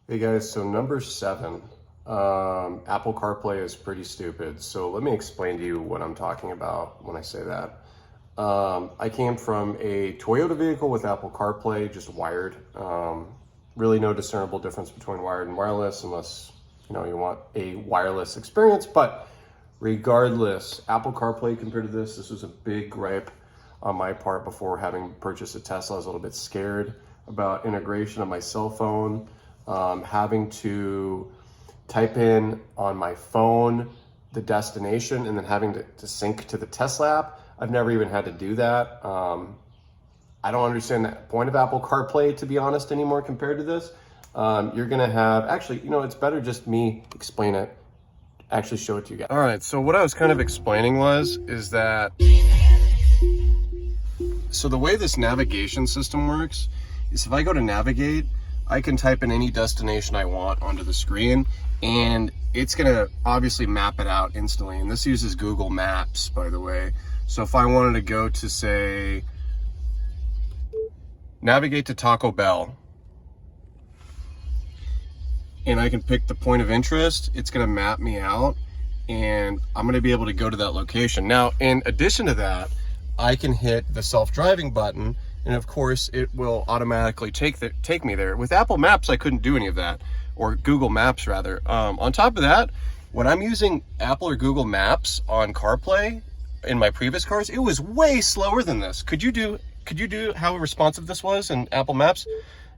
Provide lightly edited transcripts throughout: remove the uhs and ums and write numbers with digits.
Hey guys, so number 7, Apple CarPlay is pretty stupid. So let me explain to you what I'm talking about when I say that. I came from a Toyota vehicle with Apple CarPlay, just wired. Really no discernible difference between wired and wireless unless you want a wireless experience. But regardless, Apple CarPlay compared to this was a big gripe on my part before having purchased a Tesla. I was a little bit scared about integration of my cell phone. Having to type in on my phone the destination and then having to sync to the Tesla app. I've never even had to do that. I don't understand the point of Apple CarPlay, to be honest, anymore compared to this. You're gonna have, actually, it's better just me explain it, actually show it to you guys. All right, so what I was kind of explaining is that, so the way this navigation system works is if I go to navigate, I can type in any destination I want onto the screen and it's gonna obviously map it out instantly. And this uses Google Maps, by the way. So if I wanted to go to, say, navigate to Taco Bell, and I can pick the point of interest, it's gonna map me out and I'm gonna be able to go to that location. Now, in addition to that, I can hit the self-driving button, and of course it will automatically take me there. With Apple Maps, I couldn't do any of that, or Google Maps rather. On top of that, when I'm using Apple or Google Maps on CarPlay in my previous cars, it was way slower than this. Could you do how responsive this was in Apple Maps?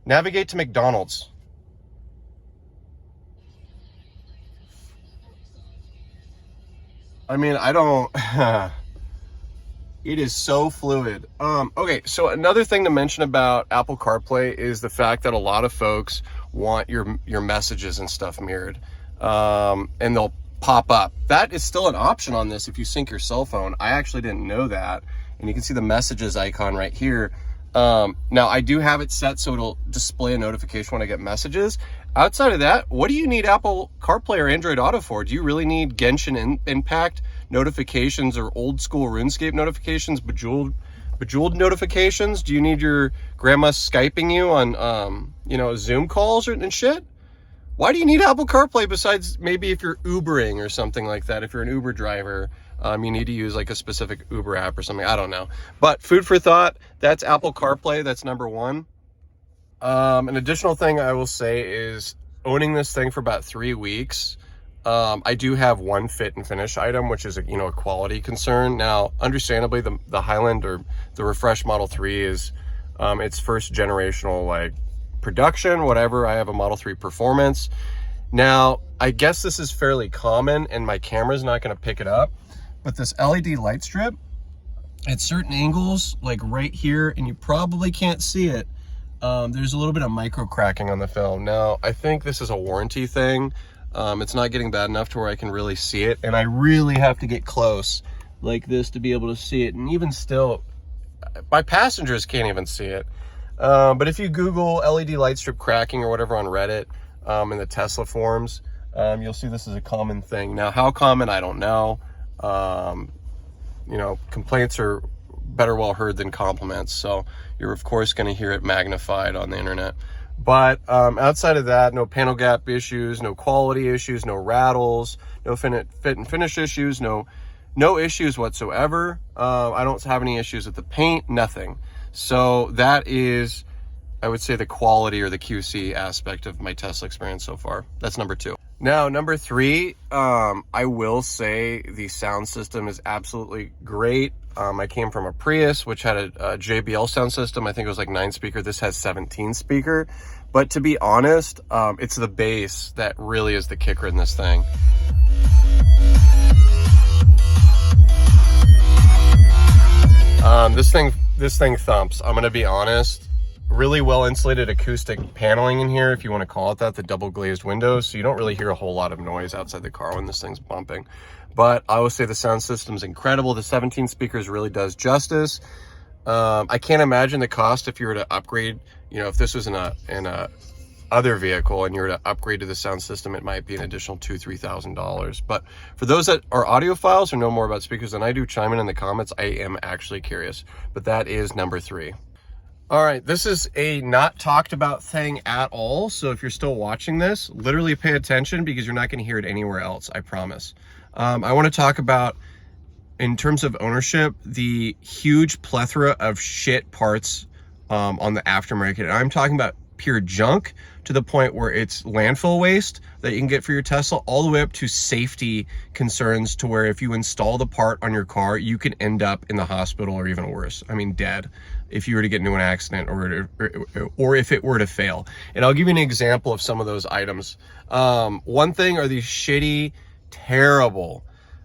Navigate to McDonald's. I mean, I don't it is so fluid. Okay, so another thing to mention about Apple CarPlay is the fact that a lot of folks want your messages and stuff mirrored, and they'll pop up. That is still an option on this if you sync your cell phone. I actually didn't know that, and you can see the messages icon right here. Now I do have it set so it'll display a notification when I get messages. Outside of that, what do you need Apple CarPlay or Android Auto for? Do you really need Genshin Impact notifications or old school RuneScape notifications, Bejeweled notifications? Do you need your grandma Skyping you on Zoom calls and shit? Why do you need Apple CarPlay besides maybe if you're Ubering or something like that? If you're an Uber driver, you need to use like a specific Uber app or something. I don't know. But food for thought, that's Apple CarPlay. That's number 1. An additional thing I will say is owning this thing for about 3 weeks. I do have one fit and finish item, which is a quality concern. Now, understandably, the Highland or the refreshed Model 3 is its first generational like production, whatever. I have a Model 3 Performance. Now, I guess this is fairly common and my camera's not going to pick it up, but this LED light strip at certain angles, like right here, and you probably can't see it, there's a little bit of micro cracking on the film. Now, I think this is a warranty thing. It's not getting bad enough to where I can really see it, and I really have to get close like this to be able to see it. And even still, my passengers can't even see it. But if you Google LED light strip cracking or whatever on Reddit, in the Tesla forums, you'll see this is a common thing. Now, how common, I don't know. Complaints are better well heard than compliments, so you're of course going to hear it magnified on the internet. But outside of that, no panel gap issues, no quality issues, no rattles, no fit and finish issues, no issues whatsoever. I don't have any issues with the paint, nothing. So that is, I would say, the quality or the QC aspect of my Tesla experience so far. That's number 2. Now, number 3, I will say the sound system is absolutely great. I came from a Prius, which had a JBL sound system. I think it was like 9 speaker. This has 17 speaker. But to be honest, it's the bass that really is the kicker in this thing. This thing thumps. I'm gonna be honest. Really well insulated acoustic paneling in here, if you want to call it that, the double glazed windows, so you don't really hear a whole lot of noise outside the car when this thing's bumping. But I would say the sound system's incredible. The 17 speakers really does justice. I can't imagine the cost if you were to upgrade, if this was in a other vehicle and you were to upgrade to the sound system, it might be an additional $2,000-$3,000. But for those that are audiophiles or know more about speakers than I do, chime in the comments. I am actually curious. But that is number 3. All right, this is a not talked about thing at all. So if you're still watching this, literally pay attention because you're not going to hear it anywhere else, I promise. I want to talk about, in terms of ownership, the huge plethora of shit parts on the aftermarket. And I'm talking about pure junk, to the point where it's landfill waste that you can get for your Tesla, all the way up to safety concerns, to where if you install the part on your car, you can end up in the hospital or even worse. I mean, dead, if you were to get into an accident or if it were to fail. And I'll give you an example of some of those items. One thing are these shitty, terrible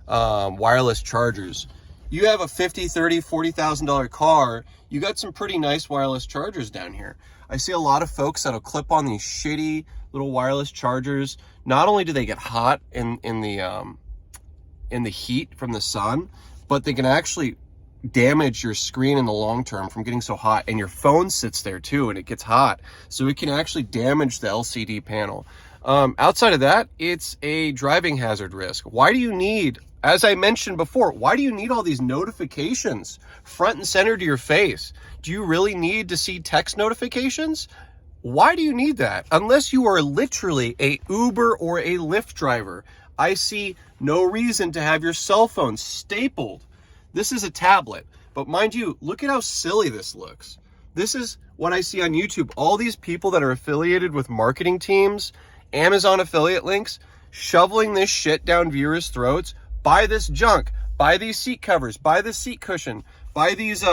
wireless chargers. You have a $50,000, $30,000, $40,000 car, you got some pretty nice wireless chargers down here. I see a lot of folks that'll clip on these shitty little wireless chargers. Not only do they get hot in the heat from the sun, but they can actually damage your screen in the long term from getting so hot. And your phone sits there too, and it gets hot, so it can actually damage the LCD panel. Outside of that, it's a driving hazard risk. Why do you need, as I mentioned before, why do you need all these notifications front and center to your face? Do you really need to see text notifications? Why do you need that? Unless you are literally a Uber or a Lyft driver, I see no reason to have your cell phone stapled. This is a tablet, but mind you, look at how silly this looks. This is what I see on YouTube. All these people that are affiliated with marketing teams, Amazon affiliate links, shoveling this shit down viewers' throats. Buy this junk, buy these seat covers, buy this seat cushion, buy these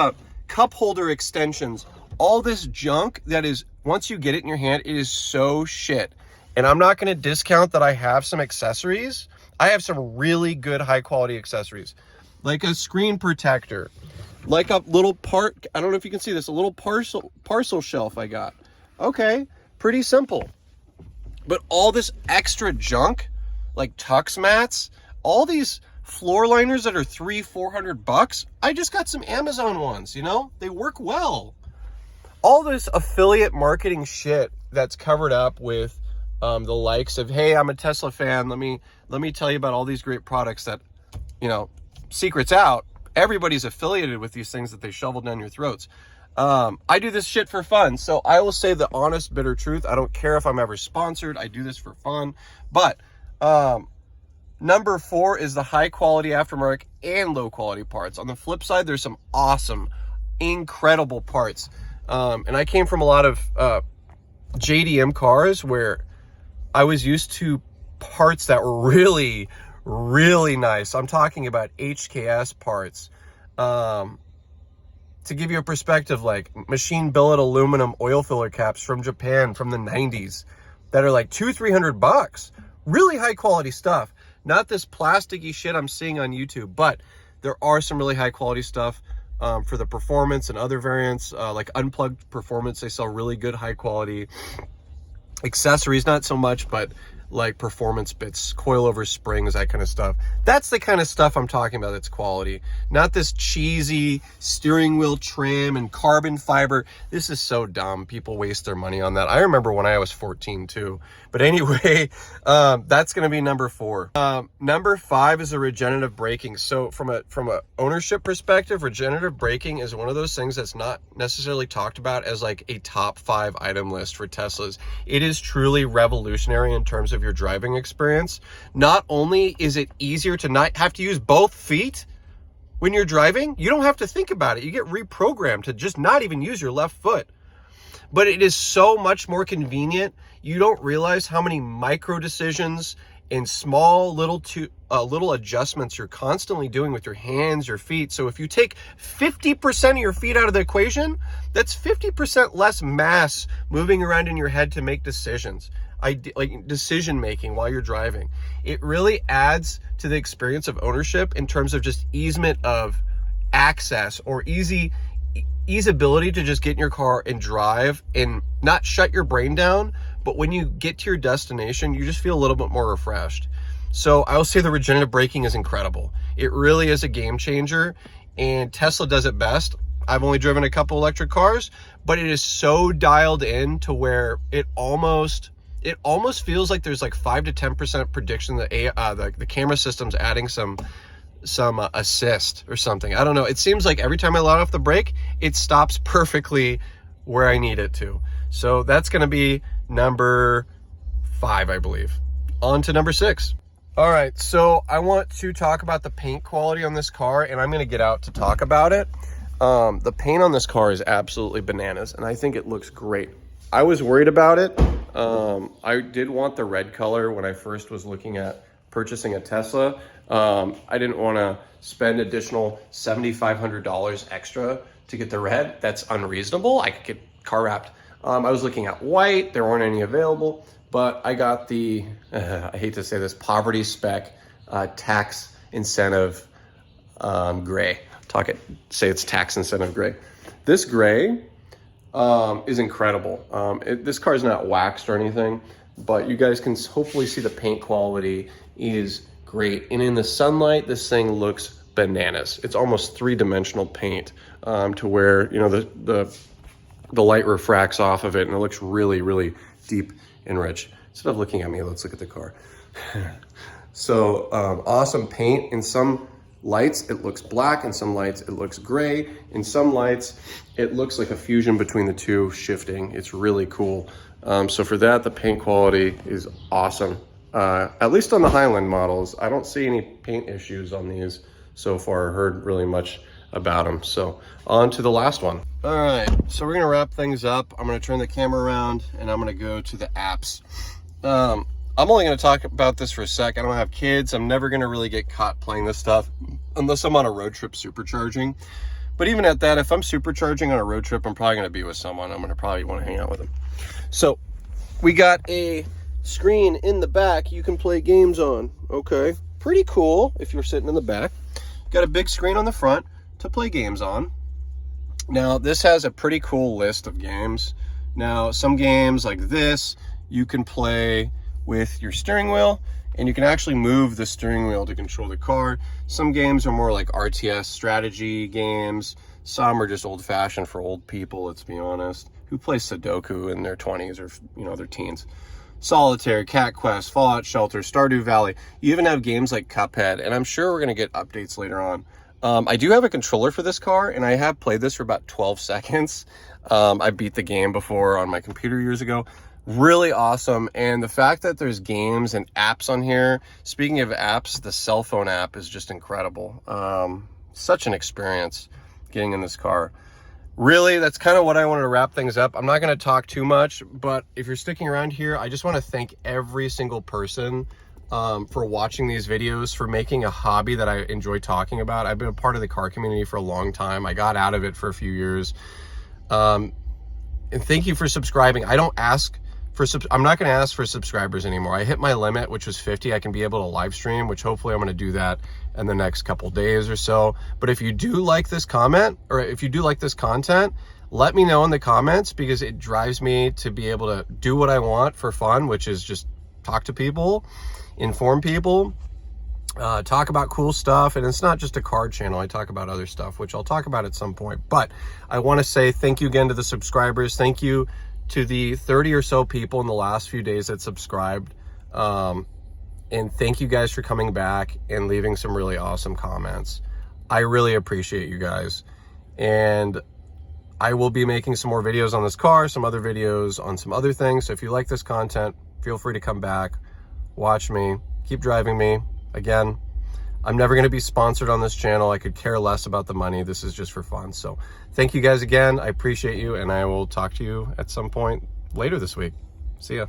cup holder extensions. All this junk that is, once you get it in your hand, it is so shit. And I'm not going to discount that I have some accessories. I have some really good high quality accessories, like a screen protector, like a little part, I don't know if you can see this, a little parcel shelf I got. Okay, pretty simple. But all this extra junk, like Tux mats, all these floor liners that are $300-$400, I just got some Amazon ones, you know? They work well. All this affiliate marketing shit that's covered up with the likes of, hey, I'm a Tesla fan, let me tell you about all these great products that, you know, secrets out, everybody's affiliated with these things that they shovel down your throats. I do this shit for fun, so I will say the honest, bitter truth. I don't care if I'm ever sponsored. I do this for fun. But number 4 is the high quality aftermarket and low quality parts. On the flip side, there's some awesome, incredible parts. And I came from a lot of JDM cars where I was used to parts that were really, really nice. I'm talking about HKS parts. To give you a perspective, like machine billet aluminum oil filler caps from Japan from the 90s that are like $200-$300. Really high quality stuff. Not this plasticky shit I'm seeing on YouTube, but there are some really high quality stuff for the performance and other variants, like Unplugged Performance. They sell really good high quality accessories, not so much, but like performance bits, coilover springs, that kind of stuff. That's the kind of stuff I'm talking about that's quality. Not this cheesy steering wheel trim and carbon fiber. This is so dumb. People waste their money on that. I remember when I was 14 too. But anyway, that's going to be number 4. Number 5 is a regenerative braking. So from a ownership perspective, regenerative braking is one of those things that's not necessarily talked about as like a top 5 item list for Teslas. It is truly revolutionary in terms of your driving experience. Not only is it easier to not have to use both feet when you're driving, you don't have to think about it. You get reprogrammed to just not even use your left foot. But it is so much more convenient. You don't realize how many micro decisions and small little adjustments you're constantly doing with your hands, your feet. So if you take 50% of your feet out of the equation, that's 50% less mass moving around in your head to make decisions. Like decision making while you're driving. It really adds to the experience of ownership in terms of just easement of access or easeability to just get in your car and drive and not shut your brain down. But when you get to your destination, you just feel a little bit more refreshed. So I will say the regenerative braking is incredible. It really is a game changer, and Tesla does it best. I've only driven a couple electric cars, but it is so dialed in to where it almost feels like there's like 5 to 10% prediction that the camera system's adding some assist or something. I don't know. It seems like every time I let off the brake, it stops perfectly where I need it to. So that's going to be number 5, I believe. On to number 6. All right, so I want to talk about the paint quality on this car, and I'm going to get out to talk about it. The paint on this car is absolutely bananas, and I think it looks great. I was worried about it. I did want the red color when I first was looking at purchasing a Tesla. I didn't want to spend additional $7,500 extra to get the red. That's unreasonable. I could get car wrapped. I was looking at white. There weren't any available, but I got the, I hate to say this, poverty spec tax incentive gray. Say it's tax incentive gray. This gray is incredible. This car is not waxed or anything, but you guys can hopefully see the paint quality is great. And in the sunlight, this thing looks bananas. It's almost 3-dimensional paint to where, you know, the light refracts off of it, and it looks really, really deep and rich. Instead of looking at me, let's look at the car. So awesome paint. In some lights, it looks black. In some lights, it looks gray. In some lights, it looks like a fusion between the two, shifting. It's really cool. So for that, the paint quality is awesome. At least on the Highland models. I don't see any paint issues on these so far. Heard really much about them. So on to the last one. All right, so we're gonna wrap things up. I'm gonna turn the camera around and I'm gonna go to the apps. I'm only gonna talk about this for a sec. I don't have kids. I'm never gonna really get caught playing this stuff unless I'm on a road trip supercharging. But even at that, if I'm supercharging on a road trip, I'm probably gonna be with someone. I'm gonna probably wanna hang out with them. So we got a screen in the back you can play games on. Okay, pretty cool if you're sitting in the back. Got a big screen on the front to play games on. Now this has a pretty cool list of games. Now some games like this you can play with your steering wheel, and you can actually move the steering wheel to control the car. Some games are more like RTS strategy games. Some are just old-fashioned for old people, let's be honest, who play Sudoku in their 20s or, you know, their teens. Solitaire, Cat Quest, Fallout Shelter, Stardew Valley. You even have games like Cuphead, and I'm sure we're gonna get updates later on. I do have a controller for this car, and I have played this for about 12 seconds. I beat the game before on my computer years ago. Really awesome. And the fact that there's games and apps on here, speaking of apps, the cell phone app is just incredible. Such an experience getting in this car. Really, that's kind of what I wanted to wrap things up. I'm not going to talk too much, but if you're sticking around here, I just want to thank every single person for watching these videos, for making a hobby that I enjoy talking about. I've been a part of the car community for a long time. I got out of it for a few years. And thank you for subscribing. I don't ask for I'm not going to ask for subscribers anymore. I hit my limit, which was 50. I can be able to live stream, which hopefully I'm going to do that in the next couple days or so. But if you do like this comment, or if you do like this content, let me know in the comments, because it drives me to be able to do what I want for fun, which is just talk to people, inform people, talk about cool stuff. And it's not just a car channel. I talk about other stuff, which I'll talk about at some point. But I want to say thank you again to the subscribers. Thank you to the 30 or so people in the last few days that subscribed. And thank you guys for coming back and leaving some really awesome comments. I really appreciate you guys. And I will be making some more videos on this car, some other videos on some other things. So if you like this content, feel free to come back, watch me, keep driving me. Again, I'm never going to be sponsored on this channel. I could care less about the money. This is just for fun. So thank you guys again. I appreciate you, and I will talk to you at some point later this week. See ya.